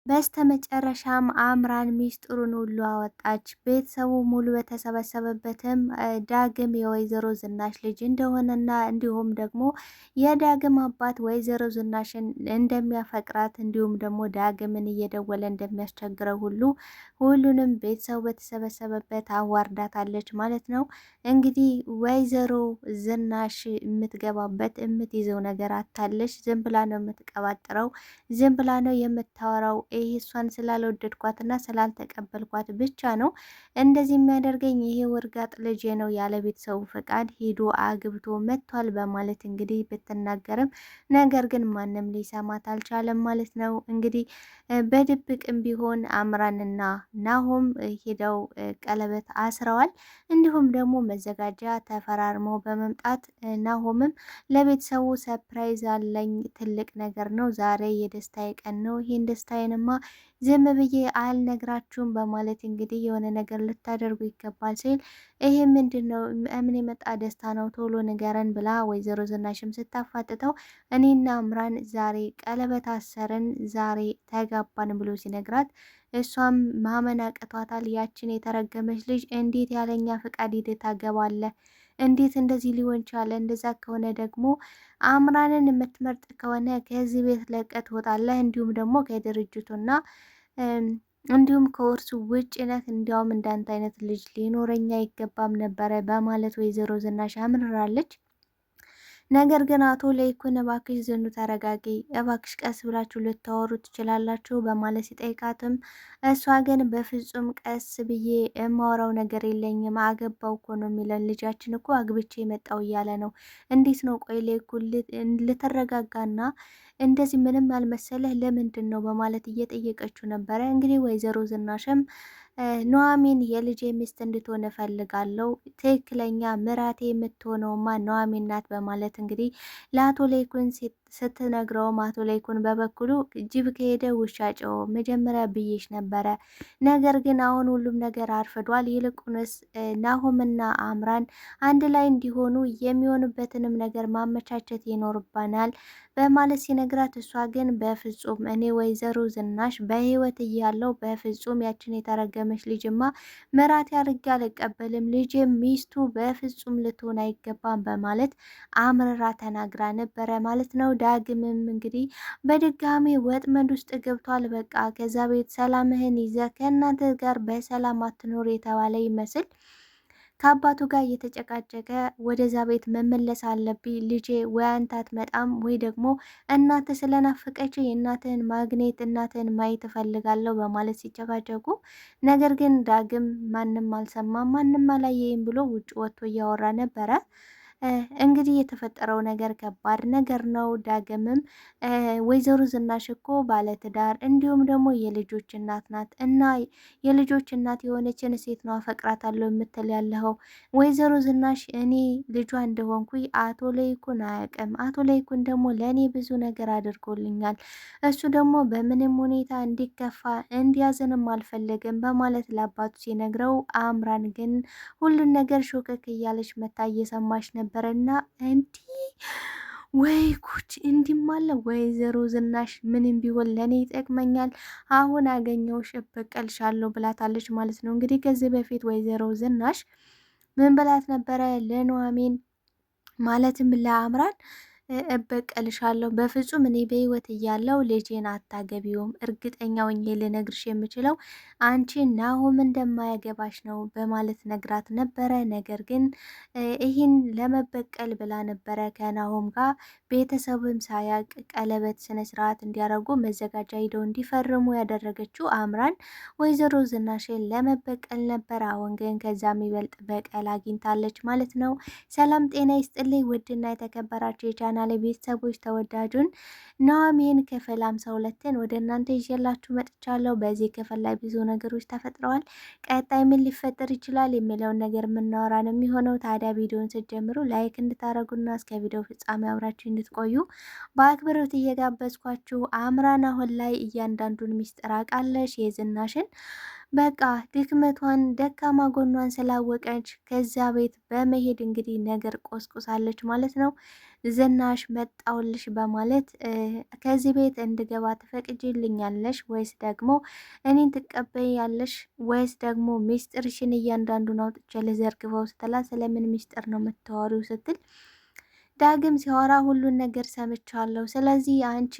በስተመጨረሻም አምራን ሚስጥሩን ሁሉ አወጣች። ቤተሰቡ ሙሉ በተሰበሰበበትም ዳግም የወይዘሮ ዝናሽ ልጅ እንደሆነና እንዲሁም ደግሞ የዳግም አባት ወይዘሮ ዝናሽን እንደሚያፈቅራት እንዲሁም ደግሞ ዳግምን እየደወለ እንደሚያስቸግረው ሁሉ ሁሉንም ቤተሰቡ በተሰበሰበበት አዋርዳታለች ማለት ነው። እንግዲህ ወይዘሮ ዝናሽ የምትገባበት የምትይዘው ነገር አታለች። ዝም ብላ ነው የምትቀባጥረው፣ ዝም ብላ ነው የምታወራው። ይህ እሷን ስላልወደድኳትና ስላልተቀበልኳት ብቻ ነው እንደዚህ የሚያደርገኝ ይሄ ውርጋጥ ልጄ ነው ያለ ቤተሰቡ ፈቃድ ሄዶ አግብቶ መጥቷል በማለት እንግዲህ ብትናገርም ነገር ግን ማንም ሊሰማት አልቻለም ማለት ነው። እንግዲህ በድብቅም ቢሆን አምራንና ናሆም ሄደው ቀለበት አስረዋል። እንዲሁም ደግሞ መዘጋጃ ተፈራርመው በመምጣት ናሆምም ለቤተሰቡ ሰርፕራይዝ አለኝ፣ ትልቅ ነገር ነው ዛሬ፣ የደስታዬ ቀን ነው፣ ይህን ደስታዬንማ ዝም ብዬ አልነግራችሁም በማለት እንግዲህ የሆነ ነገር ልታደርጉ ይገባል ሲል ይሄ ምንድን ነው? ምን የመጣ ደስታ ነው? ቶሎ ንገረን ብላ ወይዘሮ ዝናሽም ስታፋጥተው እኔና አምራን ዛሬ ቀለበት አሰርን፣ ዛሬ ተጋባን ብሎ ሲነግራት እሷም ማመን አቅቷታል። ያችን የተረገመች ልጅ እንዴት ያለኛ ፍቃድ ሂደት ታገባለህ? እንዴት እንደዚህ ሊሆን ቻለ? እንደዛ ከሆነ ደግሞ አምራንን የምትመርጥ ከሆነ ከዚህ ቤት ለቀህ ትወጣለህ፣ እንዲሁም ደግሞ ከድርጅቱና እንዲሁም ከውርሱ ውጭ ነህ። እንዲያውም እንዳንተ አይነት ልጅ ሊኖረኝ አይገባም ነበረ በማለት ወይዘሮ ዝናሽ አምርራለች። ነገር ግን አቶ ለይኩን እባክሽ ዝኑ ተረጋጊ፣ እባክሽ ቀስ ብላችሁ ልታወሩ ትችላላችሁ በማለት ሲጠይቃትም እሷ ግን በፍጹም ቀስ ብዬ የማወራው ነገር የለኝም፣ አገባው እኮ ነው የሚለን ልጃችን እኮ አግብቼ የመጣው እያለ ነው። እንዴት ነው ቆይ ለይኩን ልትረጋጋና እንደዚህ ምንም ያልመሰለህ ለምንድን ነው በማለት እየጠየቀችው ነበረ። እንግዲህ ወይዘሮ ዝናሽም ኑሐሚን የልጄ ሚስት እንድትሆን እፈልጋለሁ፣ ትክክለኛ ምራቴ የምትሆነውማ ኑሐሚን ናት በማለት እንግዲህ ለአቶ ለይኩን ስትነግረውም አቶ ለይኩን በበኩሉ ጅብ ከሄደ ውሻ ጨው፣ መጀመሪያ ብዬሽ ነበረ፣ ነገር ግን አሁን ሁሉም ነገር አርፍዷል። ይልቁንስ ናሆምና አምራን አንድ ላይ እንዲሆኑ የሚሆኑበትንም ነገር ማመቻቸት ይኖርባናል በማለት ሲነግራት እሷ ግን በፍጹም እኔ ወይዘሮ ዝናሽ በህይወት እያለው በፍጹም ያችን የተረገመች ልጅማ መራት አድርጌ አልቀበልም፣ ልጅ ሚስቱ በፍጹም ልትሆን አይገባም በማለት አምርራ ተናግራ ነበረ ማለት ነው። ዳግምም እንግዲህ በድጋሚ ወጥመድ ውስጥ ገብቷል። በቃ ከዛ ቤት ሰላምህን ይዘ ከእናንተ ጋር በሰላም አትኖር የተባለ ይመስል ከአባቱ ጋር እየተጨቃጨቀ ወደዛ ቤት መመለስ አለብኝ ልጄ፣ ወይ አንተ አትመጣም ወይ ደግሞ እናት ስለናፈቀች የእናትህን ማግኘት እናትህን ማየት እፈልጋለሁ በማለት ሲጨቃጨቁ፣ ነገር ግን ዳግም ማንም አልሰማም ማንም አላየኝም ብሎ ውጭ ወጥቶ እያወራ ነበረ። እንግዲህ የተፈጠረው ነገር ከባድ ነገር ነው። ዳግምም ወይዘሮ ዝናሽ እኮ ባለትዳር እንዲሁም ደግሞ የልጆች እናት ናት እና የልጆች እናት የሆነችን ሴት ነው አፈቅራታለሁ የምትል ያለኸው ወይዘሮ ዝናሽ፣ እኔ ልጇ እንደሆንኩኝ አቶ ለይኩን አያውቅም። አቶ ለይኩን ደግሞ ለእኔ ብዙ ነገር አድርጎልኛል። እሱ ደግሞ በምንም ሁኔታ እንዲከፋ እንዲያዝንም አልፈለግም በማለት ለአባቱ ሲነግረው፣ አምራን ግን ሁሉን ነገር ሾከክ እያለች መታ እየሰማች ነበረና እንዲህ ወይ ጉድ! እንዲህም አለ ወይዘሮ ዝናሽ ምንም ቢሆን ለእኔ ይጠቅመኛል፣ አሁን አገኘሁሽ እበቀልሻለሁ ብላታለች ማለት ነው። እንግዲህ ከዚህ በፊት ወይዘሮ ዝናሽ ምን ብላት ነበረ ለኑሐሚን ማለትም ለአምራን እበቀልሻለሁ፣ በፍጹም እኔ በህይወት እያለው ልጄን አታገቢውም፣ እርግጠኛ ሆኜ ልነግርሽ የምችለው አንቺ ናሆም እንደማያገባሽ ነው በማለት ነግራት ነበረ። ነገር ግን ይህን ለመበቀል ብላ ነበረ ከናሆም ጋር ቤተሰብም ሳያቅ ቀለበት ስነስርዓት እንዲያደርጉ መዘጋጃ ሂደው እንዲፈርሙ ያደረገችው አምራን ወይዘሮ ዝናሽን ለመበቀል ነበር። አሁን ግን ከዛ የሚበልጥ በቀል አግኝታለች ማለት ነው። ሰላም ጤና ይስጥልኝ ውድና የተከበራችሁ የቻናሌ ቤተሰቦች፣ ተወዳጁን ኑሐሚን ክፍል 52ን ወደ እናንተ ይዤላችሁ መጥቻለሁ። በዚህ ክፍል ላይ ብዙ ነገሮች ተፈጥረዋል። ቀጣይ ምን ሊፈጠር ይችላል የሚለውን ነገር የምናወራ ነው የሚሆነው። ታዲያ ቪዲዮን ስትጀምሩ ላይክ እንድታደርጉና እስከ ቪዲዮ ፍጻሜ አብራችሁ እንድትቆዩ በአክብሮት እየጋበዝኳችሁ፣ አምራን አሁን ላይ እያንዳንዱን ሚስጥር አውቃለች። የዝናሽን በቃ ድክመቷን ደካማ ጎኗን ስላወቀች ከዛ ቤት በመሄድ እንግዲህ ነገር ቆስቁሳለች ማለት ነው። ዝናሽ መጣውልሽ በማለት ከዚህ ቤት እንድገባ ትፈቅጂልኛለሽ ወይስ ደግሞ እኔን ትቀበያለሽ ወይስ ደግሞ ሚስጥርሽን እያንዳንዱን አውጥቼ ልዘርግፈው ስትላት ስለምን ሚስጥር ነው የምታወሪው ስትል ዳግም ሲያወራ ሁሉን ነገር ሰምቻለሁ። ስለዚህ አንቺ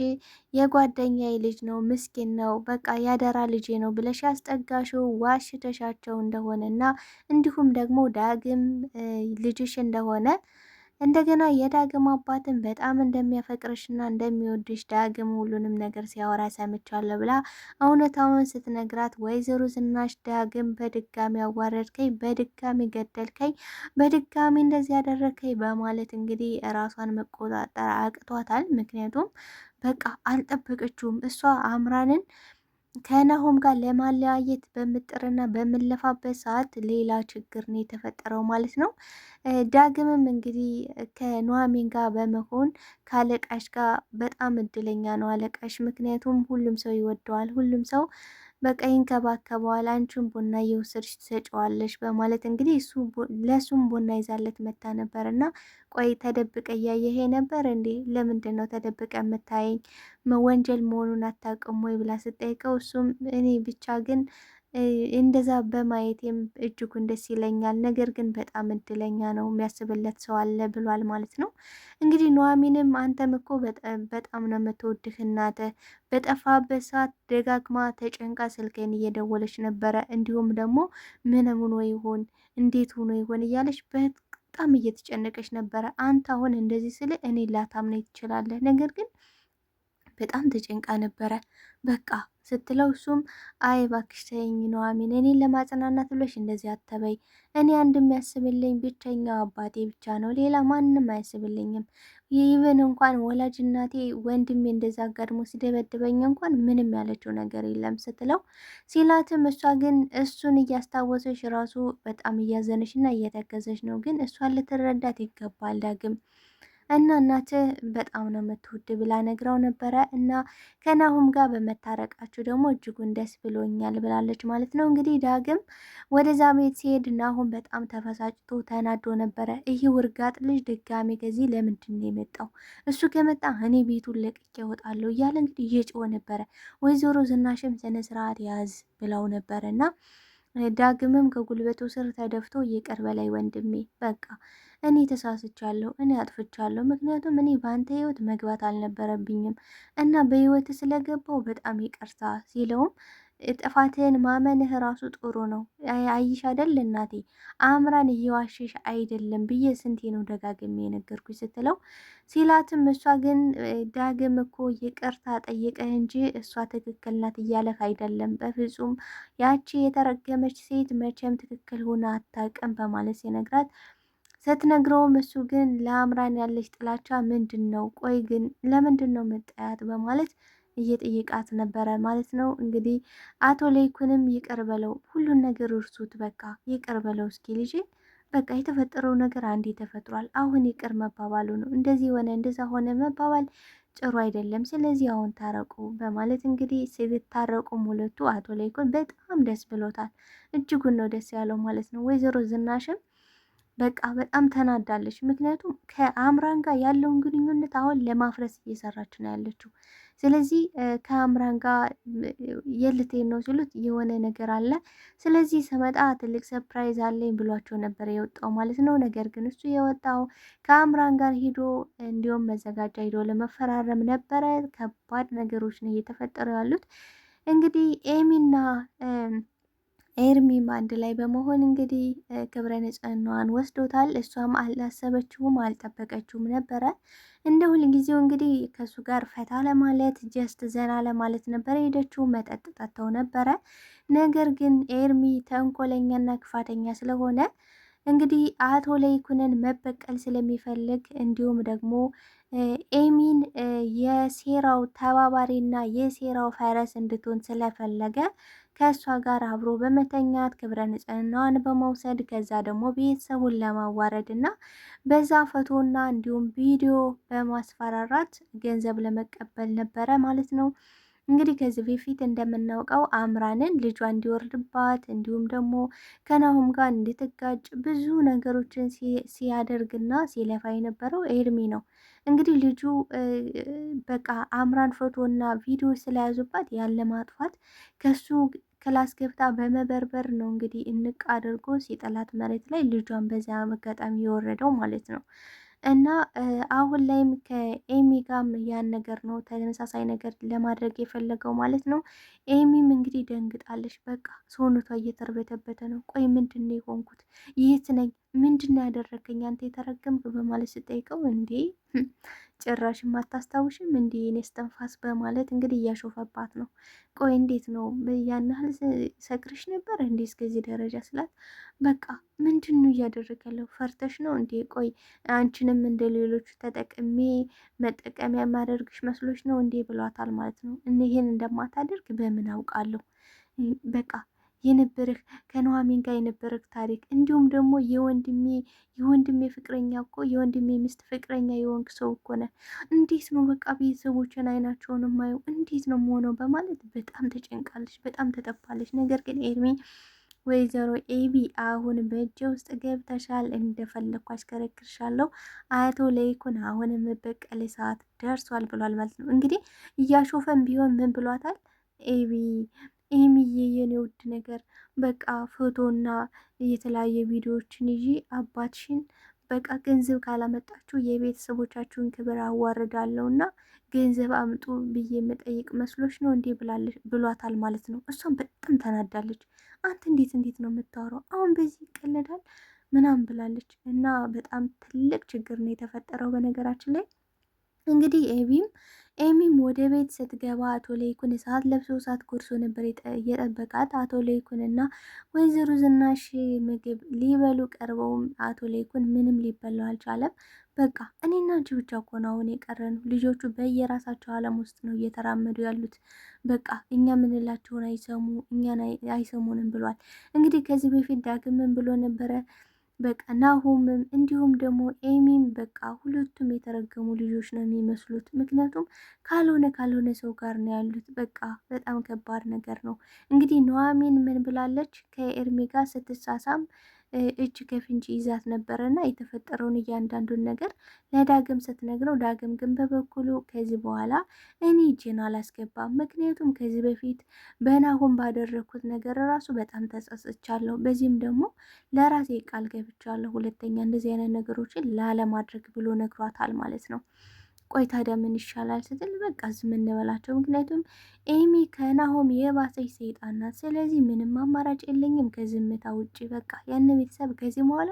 የጓደኛዬ ልጅ ነው፣ ምስኪን ነው፣ በቃ ያደራ ልጄ ነው ብለሽ ያስጠጋሽው ዋሽተሻቸው እንደሆነና እንዲሁም ደግሞ ዳግም ልጅሽ እንደሆነ እንደገና የዳግም አባትን በጣም እንደሚያፈቅርሽና እንደሚወድሽ ዳግም ሁሉንም ነገር ሲያወራ ሰምቻለሁ ብላ እውነታውን ስትነግራት ወይዘሮ ዝናሽ ዳግም በድጋሚ አዋረድከኝ፣ በድጋሚ ገደልከኝ፣ በድጋሚ እንደዚህ ያደረግከኝ በማለት እንግዲህ ራሷን መቆጣጠር አቅቷታል። ምክንያቱም በቃ አልጠበቀችውም እሷ አምራንን ከናሆም ጋር ለማለያየት በምጥርና በምለፋበት ሰዓት ሌላ ችግር ነው የተፈጠረው ማለት ነው። ዳግምም እንግዲህ ከኑሐሚን ጋር በመሆን ከአለቃሽ ጋር በጣም እድለኛ ነው አለቃሽ፣ ምክንያቱም ሁሉም ሰው ይወደዋል፣ ሁሉም ሰው በቃ ይንከባከበዋል፣ አንቺን ቡና እየወሰድሽ ትሰጪዋለሽ በማለት እንግዲህ ለሱም ቡና ይዛለት መታ ነበር እና ቆይ ተደብቀ እያየሄ ነበር እንዴ? ለምንድን ነው ተደብቀ የምታየኝ? ወንጀል መሆኑን አታውቅም ወይ ብላ ስጠይቀው እሱም እኔ ብቻ ግን እንደዛ በማየቴም እጅጉን ደስ ይለኛል፣ ነገር ግን በጣም እድለኛ ነው የሚያስብለት ሰው አለ ብሏል ማለት ነው። እንግዲህ ኑሐሚንም አንተም እኮ በጣም ነው የምትወድህ እናትህ፣ በጠፋበት ሰዓት ደጋግማ ተጨንቃ ስልኬን እየደወለች ነበረ፣ እንዲሁም ደግሞ ምን ሆኖ ይሆን እንዴት ሆኖ ይሆን እያለች በጣም እየተጨነቀች ነበረ። አንተ አሁን እንደዚህ ስል እኔ ላታምነኝ ትችላለህ፣ ነገር ግን በጣም ተጨንቃ ነበረ በቃ ስትለው እሱም አይ እባክሽ ተይኝ ኑሐሚን፣ እኔን ለማጽናናት ብለሽ እንደዚህ አተበይ። እኔ አንድ የሚያስብልኝ ብቸኛው አባቴ ብቻ ነው፣ ሌላ ማንም አያስብልኝም። ይህን እንኳን ወላጅ እናቴ ወንድሜ እንደዛ አጋድሞ ሲደበድበኝ እንኳን ምንም ያለችው ነገር የለም ስትለው ሲላትም እሷ ግን እሱን እያስታወሰች ራሱ በጣም እያዘነች እና እየተከዘች ነው። ግን እሷን ልትረዳት ይገባል ዳግም እና እናትህ በጣም ነው የምትወድ ብላ ነግራው ነበረ። እና ከናሁም ጋር በመታረቃችሁ ደግሞ እጅጉን ደስ ብሎኛል ብላለች ማለት ነው። እንግዲህ ዳግም ወደዛ ቤት ሲሄድ ናሁም በጣም ተፈሳጭቶ ተናዶ ነበረ። ይህ ውርጋጥ ልጅ ድጋሜ ከዚህ ለምንድን ነው የመጣው? እሱ ከመጣ እኔ ቤቱን ለቅቄ እወጣለሁ እያለ እንግዲህ እየጮኸ ነበረ። ወይዘሮ ዝናሽም ስነ ስርዓት ያዝ ብለው ነበረ እና ዳግምም ከጉልበቱ ስር ተደፍቶ ይቅር በላይ ወንድሜ፣ በቃ እኔ ተሳስቻለሁ፣ እኔ አጥፍቻለሁ። ምክንያቱም እኔ በአንተ ህይወት መግባት አልነበረብኝም እና በህይወት ስለገባው በጣም ይቅርታ ሲለውም ጥፋትህን ማመንህ ራሱ ጥሩ ነው። አይሽ አይደል እናቴ አምራን እየዋሸሽ አይደለም ብዬ ስንቴ ነው ደጋግሜ የነገርኩኝ ስትለው ሲላትም እሷ ግን ዳግም እኮ ይቅርታ ጠይቀህ እንጂ እሷ ትክክል ናት እያለህ አይደለም፣ በፍጹም ያቺ የተረገመች ሴት መቼም ትክክል ሆና አታውቅም በማለት ሲነግራት ስትነግረውም እሱ ግን ለአምራን ያለች ጥላቻ ምንድን ነው? ቆይ ግን ለምንድን ነው መጠያት በማለት እየጠየቃት ነበረ ማለት ነው። እንግዲህ አቶ ለይኩንም ይቅር በለው፣ ሁሉን ነገር እርሱት፣ በቃ ይቅር በለው እስኪ ልጄ፣ በቃ የተፈጠረው ነገር አንዴ ተፈጥሯል። አሁን ይቅር መባባሉ ነው። እንደዚህ ሆነ እንደዛ ሆነ መባባል ጥሩ አይደለም። ስለዚህ አሁን ታረቁ በማለት እንግዲህ ሲታረቁም ሁለቱ አቶ ለይኩን በጣም ደስ ብሎታል። እጅጉን ነው ደስ ያለው ማለት ነው። ወይዘሮ ዝናሽም በቃ በጣም ተናዳለች። ምክንያቱም ከአምራን ጋር ያለውን ግንኙነት አሁን ለማፍረስ እየሰራች ነው ያለችው። ስለዚህ ከአምራን ጋር የልቴን ነው ሲሉት የሆነ ነገር አለ፣ ስለዚህ ስመጣ ትልቅ ሰፕራይዝ አለኝ ብሏቸው ነበር የወጣው ማለት ነው። ነገር ግን እሱ የወጣው ከአምራን ጋር ሂዶ እንዲሁም መዘጋጃ ሂዶ ለመፈራረም ነበረ። ከባድ ነገሮች ነው እየተፈጠሩ ያሉት። እንግዲህ ኤሚና ኤርሚም አንድ ላይ በመሆን እንግዲህ ክብረ ንጽህናዋን ወስዶታል። እሷም አላሰበችውም አልጠበቀችውም ነበረ። እንደ ሁልጊዜው እንግዲህ ከእሱ ጋር ፈታ ለማለት ጀስት ዘና ለማለት ነበረ ሄደችው። መጠጥ ጠጥተው ነበረ። ነገር ግን ኤርሚ ተንኮለኛና ክፋተኛ ስለሆነ እንግዲህ አቶ ለይኩንን መበቀል ስለሚፈልግ እንዲሁም ደግሞ ኤሚን የሴራው ተባባሪና የሴራው ፈረስ እንድትሆን ስለፈለገ ከእሷ ጋር አብሮ በመተኛት ክብረ ንጽህናዋን በመውሰድ ከዛ ደግሞ ቤተሰቡን ለማዋረድ እና በዛ ፎቶና እንዲሁም ቪዲዮ በማስፈራራት ገንዘብ ለመቀበል ነበረ ማለት ነው። እንግዲህ ከዚህ በፊት እንደምናውቀው አምራንን ልጇ እንዲወርድባት እንዲሁም ደግሞ ከናሁም ጋር እንድትጋጭ ብዙ ነገሮችን ሲያደርግና ሲለፋ የነበረው ኤርሚ ነው። እንግዲህ ልጁ በቃ አምራን ፎቶና ቪዲዮ ስለያዙባት ያለ ማጥፋት ከሱ ክላስ ገብታ በመበርበር ነው እንግዲህ እንቅ አድርጎ ሲጥላት መሬት ላይ ልጇን በዚያ አጋጣሚ የወረደው ማለት ነው። እና አሁን ላይም ከኤሚ ጋም ያን ነገር ነው ተመሳሳይ ነገር ለማድረግ የፈለገው ማለት ነው። ኤሚም እንግዲህ ደንግጣለች። በቃ ሰውነቷ እየተርበተበተ ነው። ቆይ ምንድን ነው የሆንኩት? የት ነኝ? ምንድን ነው ያደረገኝ? አንተ የተረገምክ በማለት ስጠይቀው እንዴ ጭራሽ አታስታውሽም እንዴ የኔ እስትንፋስ በማለት እንግዲህ እያሾፈባት ነው። ቆይ እንዴት ነው ያን ያህል ሰክርሽ ነበር እንዴ እስከዚህ ደረጃ ስላት፣ በቃ ምንድን ነው እያደረገለው? ፈርተሽ ነው እንዴ? ቆይ አንቺንም እንደ ሌሎቹ ተጠቅሜ መጠቀሚያ ማደርግሽ መስሎች ነው እንዴ ብሏታል ማለት ነው። ይህን እንደማታደርግ በምን አውቃለሁ? በቃ የነበረህ ከኑሐሚን ጋር የነበረህ ታሪክ እንዲሁም ደግሞ የወንድሜ ፍቅረኛ እኮ የወንድሜ ሚስት ፍቅረኛ የወንክ ሰው እኮ ነህ። እንዴት ነው በቃ ቤተሰቦችን አይናቸውን የማየው እንዴት ነው መሆነው? በማለት በጣም ተጨንቃለች፣ በጣም ተጠባለች። ነገር ግን ኤርሚ ወይዘሮ ኤቢ አሁን በእጄ ውስጥ ገብተሻል፣ እንደፈለግኩ አሽከረክርሻለሁ፣ አቶ ለይኩን አሁን የምበቀል ሰዓት ደርሷል ብሏል ማለት ነው። እንግዲህ እያሾፈን ቢሆን ምን ብሏታል? ኤሚዬ የኔ ውድ ነገር በቃ ፎቶና የተለያየ ቪዲዮዎችን ይዤ አባትሽን በቃ ገንዘብ ካላመጣችሁ የቤተሰቦቻችሁን ክብር አዋርዳለሁ እና ገንዘብ አምጡ ብዬ የምጠይቅ መስሎች ነው እንዴ ብሏታል ማለት ነው። እሷም በጣም ተናዳለች። አንተ እንዴት ነው የምታወራው? አሁን በዚህ ይቀለዳል ምናምን ብላለች። እና በጣም ትልቅ ችግር ነው የተፈጠረው በነገራችን ላይ እንግዲህ ኤሚም ወደ ቤት ስትገባ አቶ ለይኩን ሰዓት ለብሶ ሰዓት ጎርሶ ነበር የጠበቃት። አቶ ለይኩን እና ወይዘሮ ዝናሽ ምግብ ሊበሉ ቀርበውም አቶ ለይኩን ምንም ሊበላው አልቻለም። በቃ እኔና አንቺ ብቻ እኮ ነው አሁን የቀረን፣ ልጆቹ በየራሳቸው ዓለም ውስጥ ነው እየተራመዱ ያሉት። በቃ እኛ ምንላቸውን እኛን አይሰሙንም ብሏል። እንግዲህ ከዚህ በፊት ዳግምን ብሎ ነበረ በቃ ናሆምም እንዲሁም ደግሞ ኤሚም በቃ ሁለቱም የተረገሙ ልጆች ነው የሚመስሉት። ምክንያቱም ካልሆነ ሰው ጋር ነው ያሉት። በቃ በጣም ከባድ ነገር ነው። እንግዲህ ኑሐሚን ምን ብላለች? ከኤርሚ ጋር ስትሳሳም እጅ ከፍንጅ ይዛት ነበረና የተፈጠረውን እያንዳንዱን ነገር ለዳግም ስትነግረው፣ ዳግም ግን በበኩሉ ከዚህ በኋላ እኔ እጄን አላስገባም፣ ምክንያቱም ከዚህ በፊት በናሆም ባደረግኩት ነገር ራሱ በጣም ተጸጽቻለሁ፣ በዚህም ደግሞ ለራሴ ቃል ገብቻለሁ ሁለተኛ እንደዚህ አይነት ነገሮችን ላለማድረግ ብሎ ነግሯታል ማለት ነው። ቆይ ታዲያ ምን ይሻላል ስትል በቃ ዝም እንበላቸው። ምክንያቱም ኤሚ ከናሆም የባሰች ሰይጣን ናት። ስለዚህ ምንም አማራጭ የለኝም ከዝምታ ውጭ። በቃ ያን ቤተሰብ ከዚህ በኋላ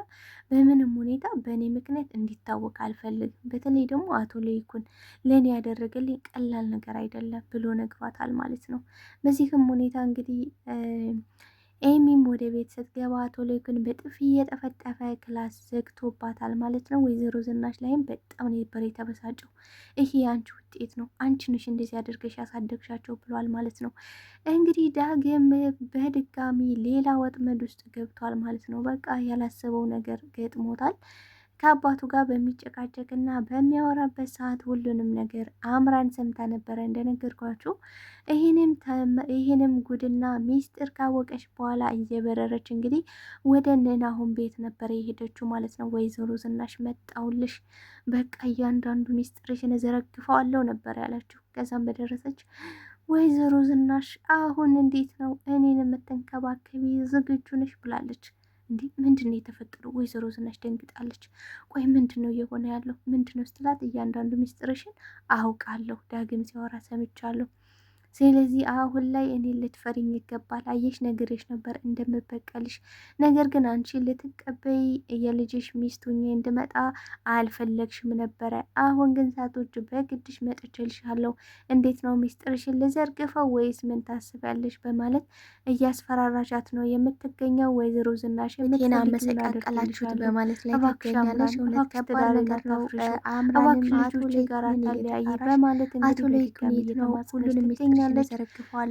በምንም ሁኔታ በእኔ ምክንያት እንዲታወቅ አልፈልግም። በተለይ ደግሞ አቶ ለይኩን ለእኔ ያደረገልኝ ቀላል ነገር አይደለም ብሎ ነግሯታል ማለት ነው። በዚህም ሁኔታ እንግዲህ ኤሚም ወደ ቤት ስትገባ አቶ ለይኩን በጥፊ እየጠፈጠፈ ክላስ ዘግቶባታል ማለት ነው። ወይዘሮ ዝናሽ ላይም በጣም ነበር የተበሳጨው። ይሄ የአንቺ ውጤት ነው፣ አንቺ ነሽ እንደዚህ አድርገሽ ያሳደግሻቸው ብሏል ማለት ነው። እንግዲህ ዳግም በድጋሚ ሌላ ወጥመድ ውስጥ ገብቷል ማለት ነው። በቃ ያላሰበው ነገር ገጥሞታል። ከአባቱ ጋር በሚጨቃጨቅና በሚያወራበት ሰዓት ሁሉንም ነገር አምራን ሰምታ ነበረ እንደነገርኳችሁ። ይህንም ጉድና ሚስጥር ካወቀች በኋላ እየበረረች እንግዲህ ወደ ናሆም ቤት ነበረ የሄደችው ማለት ነው። ወይዘሮ ዝናሽ መጣውልሽ፣ በቃ እያንዳንዱ ሚስጥርሽን እዘረግፈዋለሁ ነበር ያለችው። ከዛም በደረሰች ወይዘሮ ዝናሽ አሁን እንዴት ነው እኔን የምትንከባከቢ ዝግጁ ነሽ ብላለች። እንዲህ ምንድን ነው የተፈጠረው? ወይዘሮ ዝናሽ ደንግጣለች። ቆይ ምንድን ነው እየሆነ ያለው? ምንድን ነው ስትላት እያንዳንዱ ሚስጥርሽን አውቃለሁ፣ ዳግም ሲያወራ ሰምቻለሁ። ስለዚህ አሁን ላይ እኔ ልትፈሪኝ ይገባል። አየሽ ነግሬሽ ነበር እንደምበቀልሽ። ነገር ግን አንቺ ልትቀበይ የልጅሽ ሚስት ሆኜ እንድመጣ አልፈለግሽም ነበረ። አሁን ግን ሳቶች በግድሽ መጥቼልሻለሁ። እንዴት ነው ሚስጥርሽን ልዘርግፈው ወይስ ምን ታስቢያለሽ? በማለት እያስፈራራሻት ነው የምትገኘው። ወይዘሮ ዝናሽ ጤና መሰቃቀላችሁት በማለት ላይ ትገኛለች። እውነት ከባድ ነገር ነው። አምራንም ልጆች ጋር ታለያይ በማለት እንግዲህ ነው ሁሉንም ትገኛለች።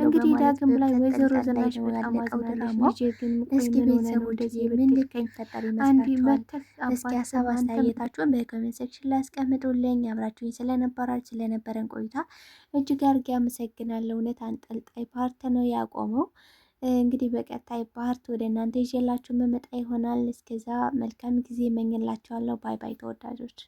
እንግዲህ ዳግም ላይ ወይዘሮ ዝናሽ በጣም አዝናለች። ልጄ ግን እስኪ ቤተሰቦች ምን ሊፈጠር ይመስላችኋል? እስኪ ሀሳብ አስተያየታችሁን በኮሜንት ሴክሽን ላይ አስቀምጡልኝ። አብራችሁኝ ስለነበረን ቆይታ እጅግ አድርጌ አመሰግናለሁ። እውነት አንጠልጣይ ፓርት ነው ያቆመው። እንግዲህ በቀጣይ ፓርት ወደ እናንተ ይዤላችሁ መመጣ ይሆናል። እስከዛ መልካም ጊዜ እመኝላችኋለሁ። ባይ ባይ ተወዳጆች።